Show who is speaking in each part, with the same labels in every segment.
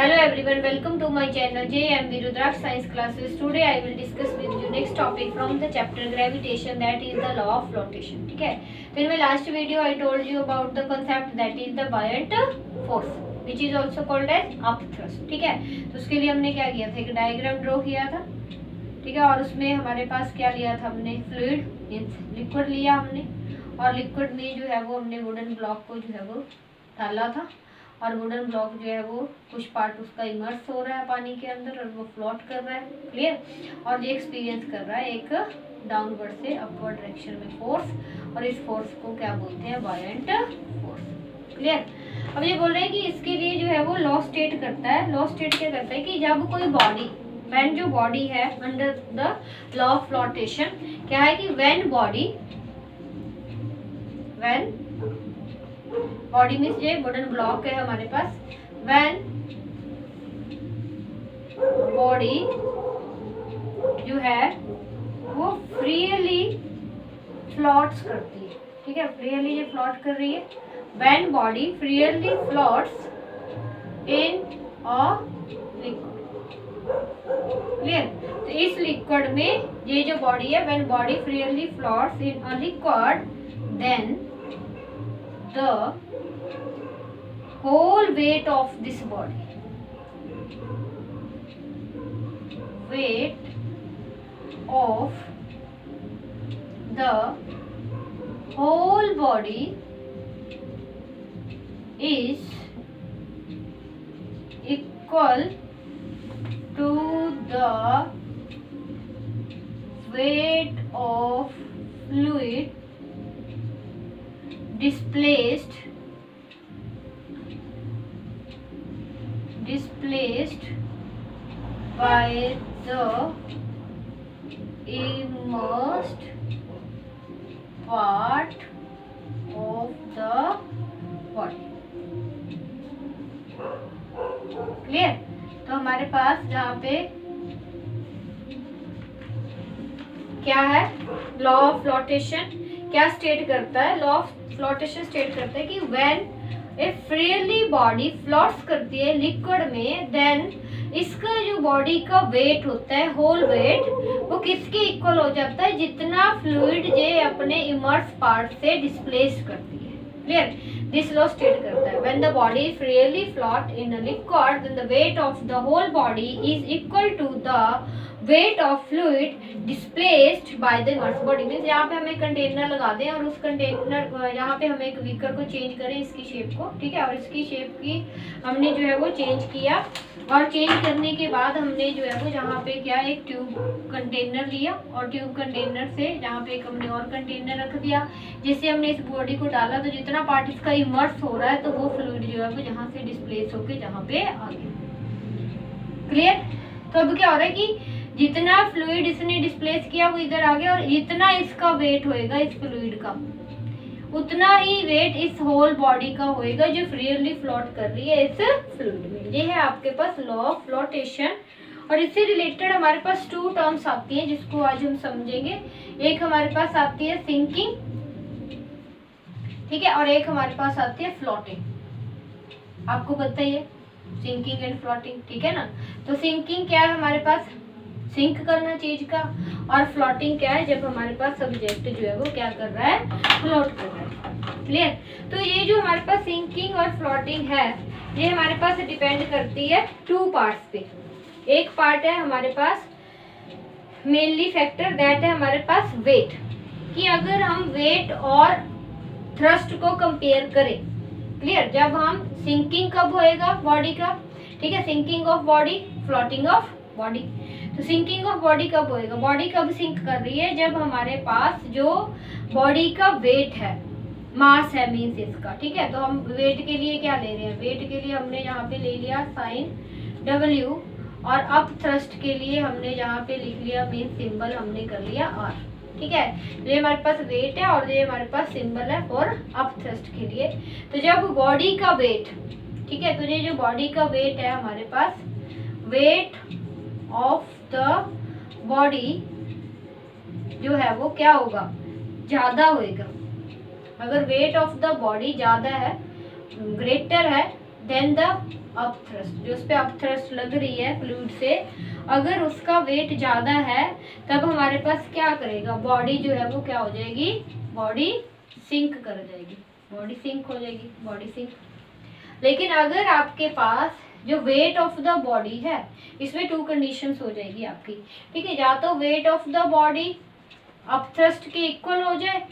Speaker 1: Hello everyone, welcome to my channel JMB Rudraksh Science Classes. Today I will discuss with you next topic from the chapter gravitation, that is the law of flotation. ठीक है, तो in my last video I told you about the concept that is the buoyant force which is also called as upthrust. ठीक है, तो उसके लिए हमने क्या किया था, एक डायग्राम ड्रॉ किया था. ठीक है, और उसमें हमारे पास क्या लिया था हमने, फ्लूइड मीन्स लिक्विड लिया हमने, और लिक्विड में जो है वो हमने वुडन ब्लॉक को जो है वो डाला था, और वुडन ब्लॉक जो है वो कुछ पार्ट उसका इमर्स हो रहा है पानी के अंदर और वो फ्लोट कर रहा है. क्लियर, और ये एक्सपीरियंस कर रहा है एक डाउनवर्ड से अपवर्ड डायरेक्शन में फोर्स, और इस फोर्स को क्या बोलते हैं, बायंट फोर्स. क्लियर, अब ये बोल रहे हैं कि इसके लिए जो है वो लॉ स्टेट करता है. लॉ स्टेट क्या करता है कि जब कोई बॉडी, व्हेन जो बॉडी है under the law of flotation, क्या है कि व्हेन बॉडी मीन्स ये वुडन ब्लॉक है हमारे पास, व्हेन बॉडी जो है वो फ्रीली फ्लोट्स करती है. ठीक है, फ्रीली ये फ्लोट कर रही है. When body freely floats in a liquid. Clear, तो इस लिक्विड में ये जो बॉडी है, when body freely floats in a liquid, then the whole weight of this body, weight of the whole body is equal to the weight of fluid displaced by the immersed part of the body. Clear, तो हमारे पास जहाँ पे क्या है, law of flotation क्या state करता है, लॉ ऑफ फ्लोटेशन स्टेट करता है कि when A freely body floats करती है लिक्विड में, देन इसका जो बॉडी का वेट होता है, होल वेट, वो किसके इक्वल हो जाता है, जितना फ्लूइड जे अपने इमर्स पार्ट से डिस्प्लेस करती है. क्लियर, दिस लॉ स्टेट करता है when the body freely float in a liquid, then the weight of the whole body is equal to the weight of fluid displaced by the immerse body. Means यहाँ पे हम एक container लगा दें और उस कंटेनर, यहाँ पे हम एक बीकर को चेंज करें, इसकी शेप को. ठीक है, और इसकी शेप की हमने जो है वो चेंज किया, और चेंज करने के बाद हमने जो है वो जहाँ पे क्या, एक ट्यूब कंटेनर लिया, और ट्यूब कंटेनर से जहाँ पे एक हमने और कंटेनर रख दिया, जिससे हमने इस बॉडी को डाला, तो जितना पार्ट इसका इमर्स हो रहा है, तो वो फ्लूइड जो है वो जहाँ से डिस्प्लेस होके जहाँ पे आ गया. क्लियर, तो अब क्या हो रहा है कि जितना फ्लूइड इसने डिस्प्लेस किया वो इधर आ गया, और जितना इसका वेट होएगा इस फ्लूइड का, उतना ही वेट इस होल बॉडी का होएगा जो फ्रीली फ्लोट कर रही है इस फ्लूइड में. ये है आपके पास लॉ ऑफ फ्लोटेशन, और इससे रिलेटेड हमारे पास टू टर्म्स आती हैं जिसको आज हम समझेंगे. एक हमारे पास आती है सिंकिंग, ठीक है, और एक हमारे पास आती है फ्लोटिंग. आपको पता ही है सिंकिंग एंड फ्लोटिंग, ठीक है ना. तो सिंकिंग क्या है, हमारे पास सिंक करना चीज का, और फ्लोटिंग क्या है, जब हमारे पास सब्जेक्ट जो है वो क्या कर रहा है, फ्लोट कर रहा है. क्लियर, तो ये जो हमारे पास सिंकिंग और फ्लोटिंग है, ये हमारे पास डिपेंड करती है टू पार्ट्स पे. एक पार्ट है हमारे पास मेनली फैक्टर, दैट है हमारे पास वेट, कि अगर हम वेट और थ्रस्ट को कंपेयर करें. क्लियर, जब हम सिंकिंग कब होएगा बॉडी का, ठीक है, sinking of body, floating of body. तो सिंकिंग ऑफ बॉडी कब होएगा, बॉडी कब सिंक कर रही है, जब हमारे पास जो बॉडी का वेट है, मास है मीन्स इसका. ठीक है, तो हम वेट के लिए क्या ले रहे हैं, वेट के लिए हमने यहाँ पे ले लिया साइन W, और अप थ्रस्ट के लिए हमने यहाँ पे लिख लिया मीन सिंबल हमने कर लिया R. ठीक है, ये हमारे पास वेट है और ये हमारे पास सिंबल है फॉर अप थ्रस्ट के लिए. तो जब बॉडी का वेट, ठीक है, तो ये जो बॉडी का वेट है हमारे पास, वेट ऑफ द बॉडी जो है वो क्या होगा, ज्यादा होएगा. अगर वेट ऑफ द बॉडी ज्यादा है, ग्रेटर है देन द अपथ्रस्ट, जो उस पर अपथ्रस्ट लग रही है फ्लूइड से, अगर उसका वेट ज़्यादा है तब हमारे पास क्या करेगा, बॉडी जो है वो क्या हो जाएगी, बॉडी सिंक कर जाएगी, बॉडी सिंक हो जाएगी, बॉडी सिंक। लेकिन अगर आपके पास जो वेट ऑफ द बॉडी है, इसमें टू कंडीशंस हो जाएगी आपकी, ठीक है, या तो wait of the body upthrust के इक्वल हो जाए,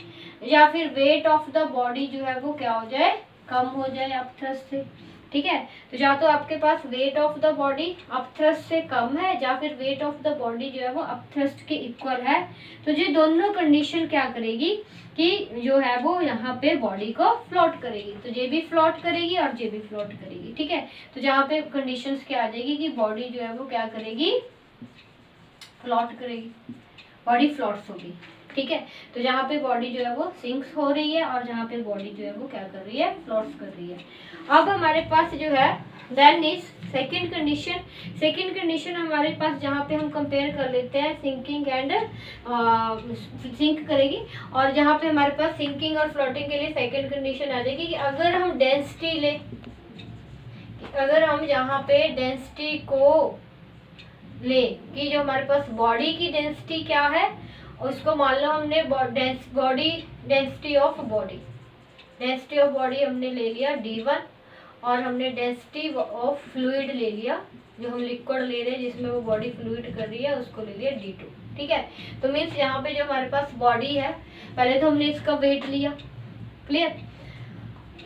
Speaker 1: या फिर वेट ऑफ द बॉडी जो है वो क्या हो जाए, कम हो जाए अपथ्रस्ट से, ठीक है। तो या तो आपके पास weight of the body upthrust से कम है, या फिर वेट ऑफ द बॉडी जो है वो अपथ्रस्ट के इक्वल है। तो ये दोनों कंडीशन क्या करेगी कि जो है वो यहाँ पे बॉडी को फ्लोट करेगी, तो ये भी फ्लोट करेगी और ये भी फ्लोट करेगी, ठीक है। तो जहाँ पे कंडीशंस क्या आ जाएगी कि बॉडी जो है वो क्या करेगी, फ्लोट करेगी, बॉडी फ्लोट्स होगी, ठीक है। तो जहाँ पे बॉडी जो है वो सिंक्स हो रही है और जहाँ पे बॉडी जो है वो क्या कर रही है, फ्लोट्स कर रही है। अब हमारे पास जो है then is second condition, second condition हमारे पास जहाँ पे हम कंपेयर कर लेते हैं सिंकिंग एंड सिंक करेगी, और जहाँ पे हमारे पास सिंकिंग और फ्लोटिंग के लिए सेकंड कंडीशन आ जाएगी कि अगर हम डेंसिटी ले, अगर हम यहाँ पे डेंसिटी को ले कि जो हमारे पास बॉडी की डेंसिटी क्या है, उसको मान लो हमने body density of body, density of body हमने ले लिया D1, और हमने डेंसिटी ऑफ फ्लूइड ले लिया, जो हम लिक्विड ले रहे हैं जिसमें वो बॉडी फ्लूइड कर रही है उसको ले लिया D2, ठीक है। तो मीन्स यहाँ पे जो हमारे पास बॉडी है, पहले तो हमने इसका वेट लिया, क्लियर,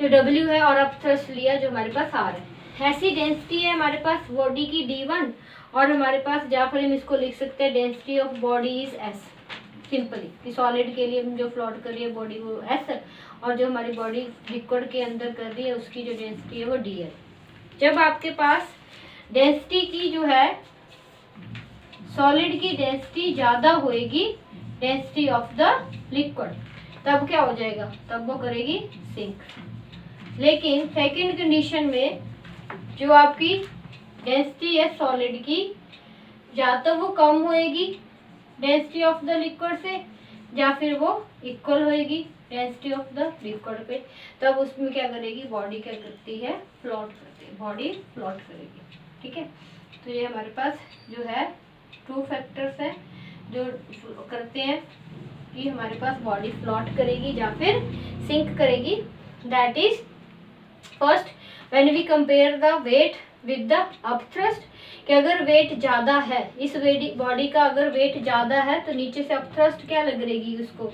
Speaker 1: जो W है, और अपथ्रस्ट लिया जो हमारे पास R है। ऐसी डेंसिटी है हमारे पास बॉडी की D1, और हमारे पास जहाँ पर हम इसको लिख सकते हैं density of body is S, simply कि सॉलिड के लिए हम जो फ्लोट कर रही है बॉडी वो S, और जो हमारी बॉडी लिक्विड के अंदर कर रही है उसकी जो डेंसिटी है वो D है। जब आपके पास डेंसिटी की जो है सॉलिड की डेंसिटी ज़्यादा होएगी डेंसिटी ऑफ द लिक्विड, तब क्या हो जाएगा, तब वो करेगी सिंक। लेकिन सेकंड कंडीशन में जो आपकी डेंसिटी है सॉलिड की, या तो वो कम होएगी डेंसिटी ऑफ द लिक्विड से, या फिर वो इक्वल होएगी डेंसिटी ऑफ द लिक्विड पे, तब उसमें क्या करेगी, बॉडी क्या करती है, फ्लोट करती है, बॉडी फ्लोट करेगी, ठीक है। तो ये हमारे पास जो है टू फैक्टर्स हैं जो करते हैं कि हमारे पास बॉडी फ्लोट करेगी या फिर सिंक करेगी। That is first when we compare the weight with the upthrust, कि अगर वेट ज़्यादा है, इस बॉडी का अगर वेट ज़्यादा है तो नीचे से अपथ्रस्ट क्या लग रहेगी, उसको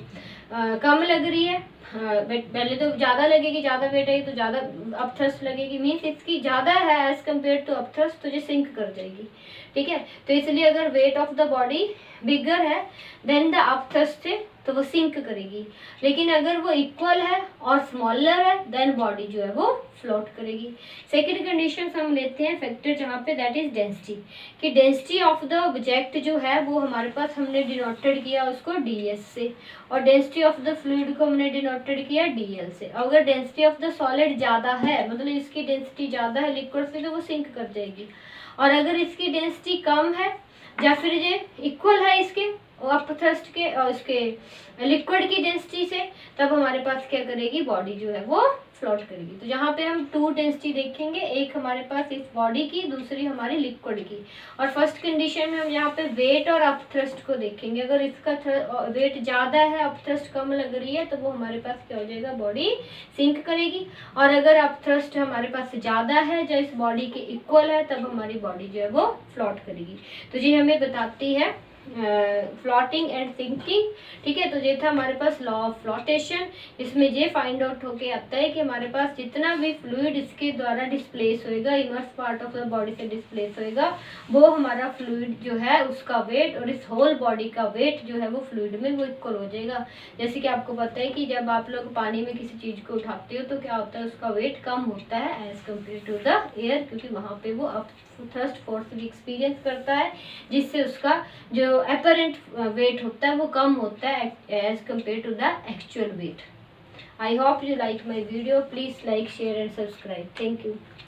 Speaker 1: कम लग रही है, पहले तो ज़्यादा लगेगी, ज़्यादा वेट है तो ज़्यादा अपथ्रस्ट लगेगी, मीन्स इसकी ज़्यादा है एज कम्पेयर टू अपथ्रस्ट, तो ये सिंक कर जाएगी, ठीक है। तो इसलिए अगर वेट ऑफ द बॉडी बिगर है देन द अपथ्रस्ट से, तो वो सिंक करेगी। लेकिन अगर वो इक्वल है और स्मॉलर है देन बॉडी जो है वो फ्लोट करेगी। सेकंड कंडीशन हम लेते हैं फैक्टर जहाँ पे दैट इज डेंसिटी, कि डेंसिटी ऑफ द ऑब्जेक्ट जो है वो हमारे पास हमने डिनोटेड किया उसको ds से, और डेंसिटी ऑफ द फ्लूइड को हमने डिनोटेड किया dl से। अगर डेंसिटी ऑफ द सॉलिड ज़्यादा है, मतलब इसकी डेंसिटी ज़्यादा है लिक्विड से, तो वो सिंक कर जाएगी, और अगर इसकी डेंसिटी कम है या फिर ये इक्वल है इसके अपथ्रस्ट के और इसके लिक्विड की डेंसिटी से, तब हमारे पास क्या करेगी, बॉडी जो है वो फ्लोट करेगी। तो यहाँ पे हम टू डेंसिटी देखेंगे, एक हमारे पास इस बॉडी की, दूसरी हमारी लिक्विड की। और फर्स्ट कंडीशन में हम यहाँ पे वेट और अपथ्रस्ट को देखेंगे। अगर इसका वेट ज़्यादा है, अपथ्रस्ट कम लग रही है, तो वो हमारे पास क्या हो जाएगा, बॉडी सिंक करेगी। और अगर अपथ्रस्ट हमारे पास ज़्यादा है जो इस बॉडी के इक्वल है, तब हमारी बॉडी जो है वो फ्लोट करेगी। तो ये हमें बताती है फ्लोटिंग एंड सिंकिंग, ठीक है। तो ये था हमारे पास लॉ ऑफ फ्लोटेशन। इसमें ये फाइंड आउट होके आता है कि हमारे पास जितना भी फ्लूइड इसके द्वारा डिस्प्लेस होएगा, immerse part of the body से डिस्प्लेस होएगा, वो हमारा फ्लूइड जो है उसका वेट और इस होल बॉडी का वेट जो है वो फ्लूइड में वो इक्वल हो जाएगा। जैसे कि आपको पता है कि जब आप लोग पानी में किसी चीज़ को उठाते हो तो क्या होता है, उसका वेट कम होता है as compare to the air, क्योंकि वहाँ पे वो अपथ्रस्ट फोर्स भी एक्सपीरियंस करता है, जिससे उसका जो apparent weight होता है वो कम होता है as compared to the actual weight. I hope you like my video. Please like, share and subscribe. Thank you.